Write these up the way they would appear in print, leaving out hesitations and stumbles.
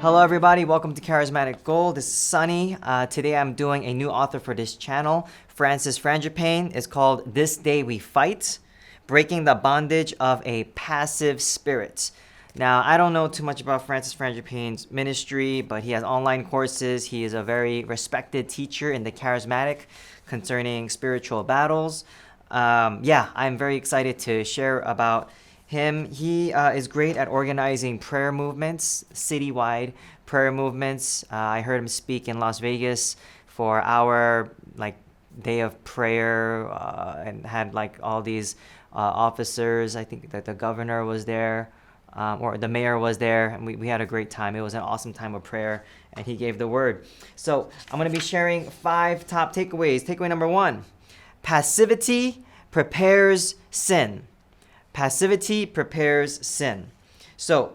Hello everybody, welcome to Charismatic Gold. This is Sunny. Today I'm doing a new author for this channel, Frangipane. It's called This Day We Fight, Breaking the Bondage of a Passive Spirit. Now, I don't know too much about Frangipane's ministry, but he has online courses. He is a very respected teacher in the Charismatic concerning spiritual battles. I'm very excited to share about him. He is great at organizing prayer movements, citywide prayer movements. I heard him speak in Las Vegas for our day of prayer and had all these officers. I think that the governor was there or the mayor was there, and we had a great time. It was an awesome time of prayer, and he gave the word. So I'm going to be sharing 5 top takeaways. Takeaway number 1, passivity prepares sin. Passivity prepares sin. So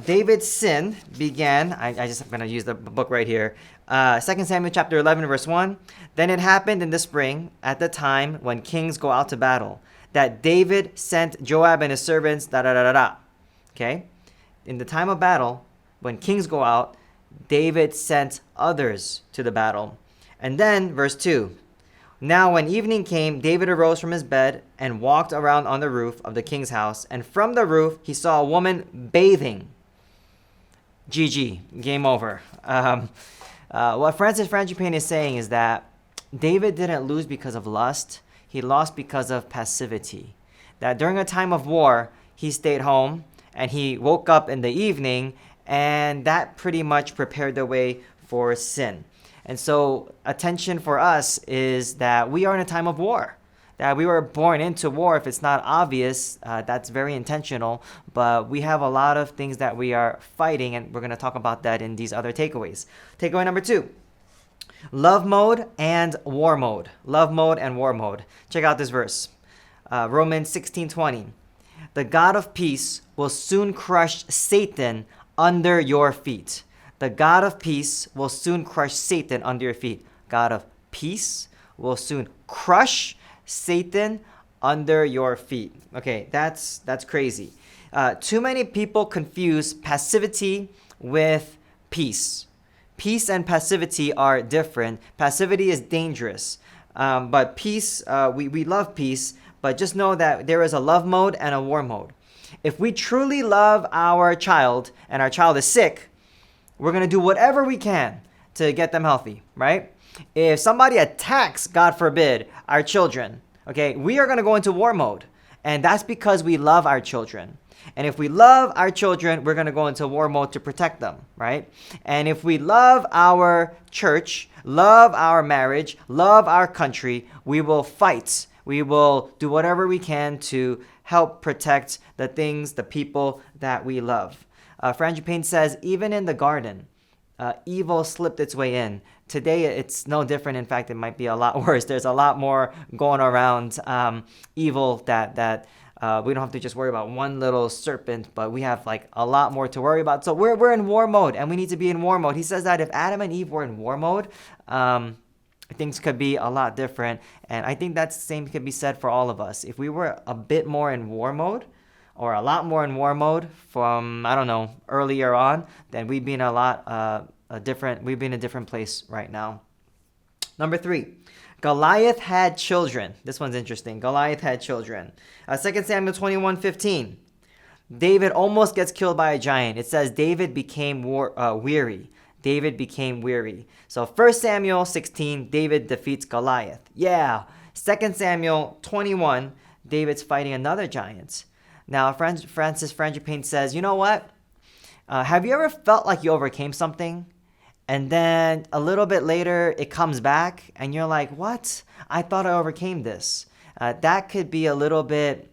David's sin began, I'm going to use the book right here, 2 Samuel chapter 11, verse 1. Then it happened in the spring, at the time when kings go out to battle, that David sent Joab and his servants, Okay? In the time of battle, when kings go out, David sent others to the battle. And then, verse 2. Now when evening came, David arose from his bed and walked around on the roof of the king's house. And from the roof, he saw a woman bathing. GG, game over. What Frangipane is saying is that David didn't lose because of lust. He lost because of passivity. That during a time of war, he stayed home and he woke up in the evening, and that pretty much prepared the way for sin. And so attention for us is that we are in a time of war, that we were born into war. If it's not obvious, that's very intentional, but we have a lot of things that we are fighting, and we're going to talk about that in these other takeaways. Takeaway number 2, love mode and war mode. Love mode and war mode. Check out this verse, Romans 16:20. The God of peace will soon crush Satan under your feet. The God of peace will soon crush Satan under your feet. God of peace will soon crush Satan under your feet. Okay, that's crazy. Too many people confuse passivity with peace. Peace and passivity are different. Passivity is dangerous. But peace, we love peace, but just know that there is a love mode and a war mode. If we truly love our child and our child is sick, we're going to do whatever we can to get them healthy, right? If somebody attacks, God forbid, our children, okay, we are going to go into war mode. And that's because we love our children. And if we love our children, we're going to go into war mode to protect them, right? And if we love our church, love our marriage, love our country, we will fight. We will do whatever we can to help protect the things, the people that we love. Frangipane says, even in the garden, evil slipped its way in. Today, it's no different. In fact, it might be a lot worse. There's a lot more going around evil that we don't have to just worry about one little serpent, but we have a lot more to worry about. So we're in war mode, and we need to be in war mode. He says that if Adam and Eve were in war mode, things could be a lot different. And I think that same could be said for all of us. If we were a bit more in war mode, or a lot more in war mode from, earlier on, then we'd be in a different place right now. Number 3, Goliath had children. This one's interesting. Goliath had children. 2 Samuel 21:15. David almost gets killed by a giant. It says David became weary. David became weary. So 1 Samuel 16, David defeats Goliath. Yeah. 2 Samuel 21, David's fighting another giant. Now, Frangipane says, you know what? Have you ever felt like you overcame something, and then a little bit later it comes back, and you're like, what? I thought I overcame this. That could be a little bit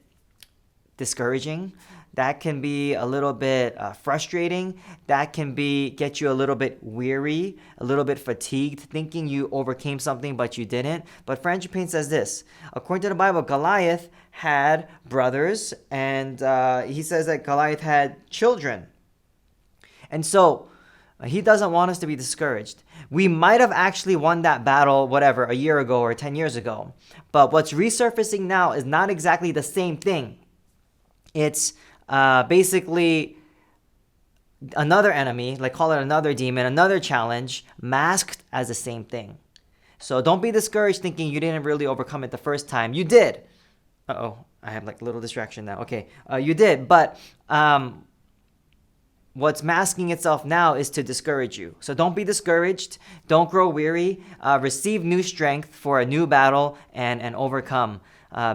discouraging. That can be a little bit frustrating. That can get you a little bit weary, a little bit fatigued, thinking you overcame something, but you didn't. But Frangipane says this. According to the Bible, Goliath had brothers, and he says that Goliath had children. And so he doesn't want us to be discouraged. We might have actually won that battle, a year ago or 10 years ago. But what's resurfacing now is not exactly the same thing. It's basically another enemy, like call it another demon, another challenge, masked as the same thing. So don't be discouraged thinking you didn't really overcome it the first time. You did. Uh-oh, I have like a little distraction now. Okay, you did, but what's masking itself now is to discourage you. So don't be discouraged. Don't grow weary. Receive new strength for a new battle and overcome.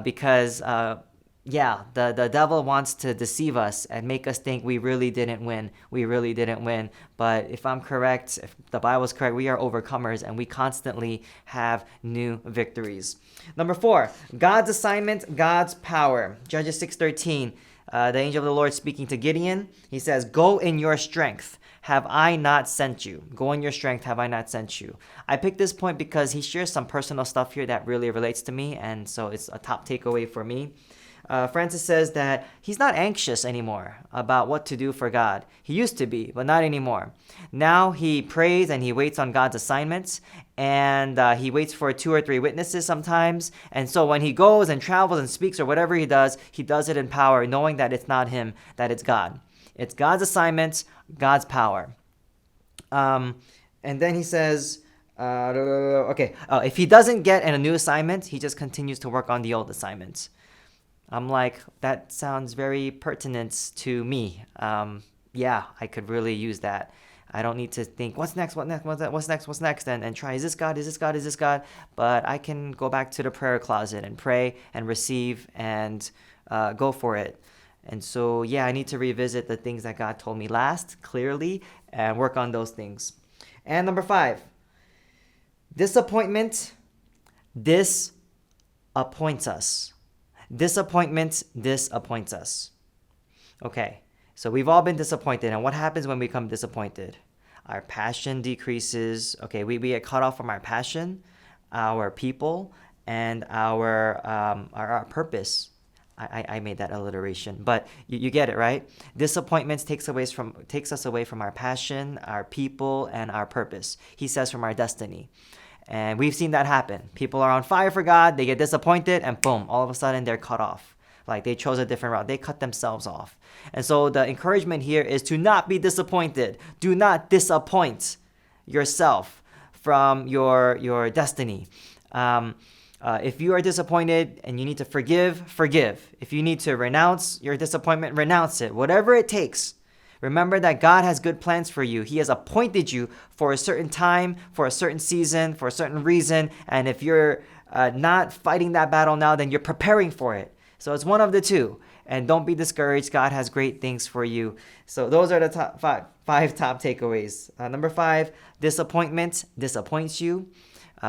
Because the devil wants to deceive us and make us think we really didn't win. We really didn't win. But if I'm correct, if the Bible is correct, we are overcomers and we constantly have new victories. Number 4, God's assignment, God's power. Judges 6:13. The angel of the Lord speaking to Gideon, he says, "Go in your strength. Have I not sent you?" Go in your strength. Have I not sent you? I picked this point because he shares some personal stuff here that really relates to me, and so it's a top takeaway for me. Francis says that he's not anxious anymore about what to do for God. He used to be, but not anymore. Now he prays and he waits on God's assignments, and he waits for 2 or 3 witnesses sometimes. And so when he goes and travels and speaks or whatever he does it in power, knowing that it's not him, that it's God. It's God's assignments, God's power. And then he says, if he doesn't get a new assignment, he just continues to work on the old assignments. I'm like, that sounds very pertinent to me. I could really use that. I don't need to think, what's next, and try, is this God? But I can go back to the prayer closet and pray and receive and go for it. And so, I need to revisit the things that God told me last, clearly, and work on those things. And number 5, disappointment disappoints us. Disappointment disappoints us. Okay, so we've all been disappointed. And what happens when we become disappointed? Our passion decreases. Okay, we get cut off from our passion, our people, and our purpose. I made that alliteration, but you get it, right? Disappointments takes us away from our passion, our people, and our purpose. He says from our destiny. And we've seen that happen. People are on fire for God, they get disappointed, and boom, all of a sudden they're cut off. Like they chose a different route. They cut themselves off. And so the encouragement here is to not be disappointed. Do not disappoint yourself from your destiny. If you are disappointed and you need to forgive. If you need to renounce your disappointment, renounce it. Whatever it takes. Remember that God has good plans for you. He has appointed you for a certain time, for a certain season, for a certain reason. And if you're not fighting that battle now, then you're preparing for it. So it's one of the two. And don't be discouraged. God has great things for you. So those are the top five top takeaways. Number 5, disappointment disappoints you.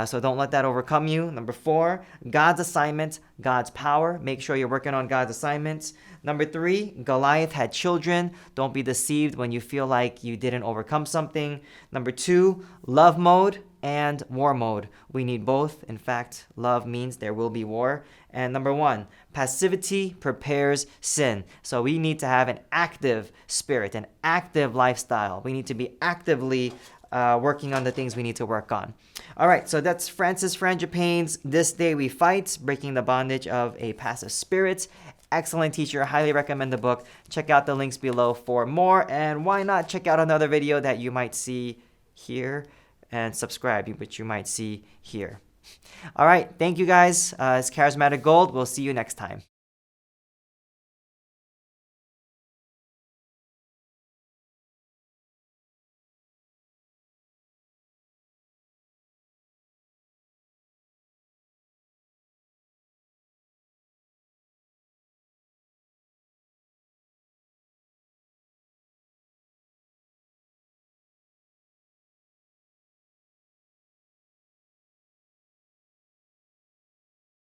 So don't let that overcome you. Number 4, God's assignment, God's power. Make sure you're working on God's assignments. Number 3, Goliath had children. Don't be deceived when you feel like you didn't overcome something. Number 2, love mode and war mode. We need both. In fact, love means there will be war. And number 1, passivity prepares sin. So we need to have an active spirit, an active lifestyle. We need to be actively working on the things we need to work on. All right, so that's Francis Frangipane's This Day We Fight, Breaking the Bondage of a Passive Spirit. Excellent teacher. I highly recommend the book. Check out the links below for more. And why not check out another video that you might see here and subscribe, which you might see here. All right, thank you guys. It's Charismatic Gold. We'll see you next time.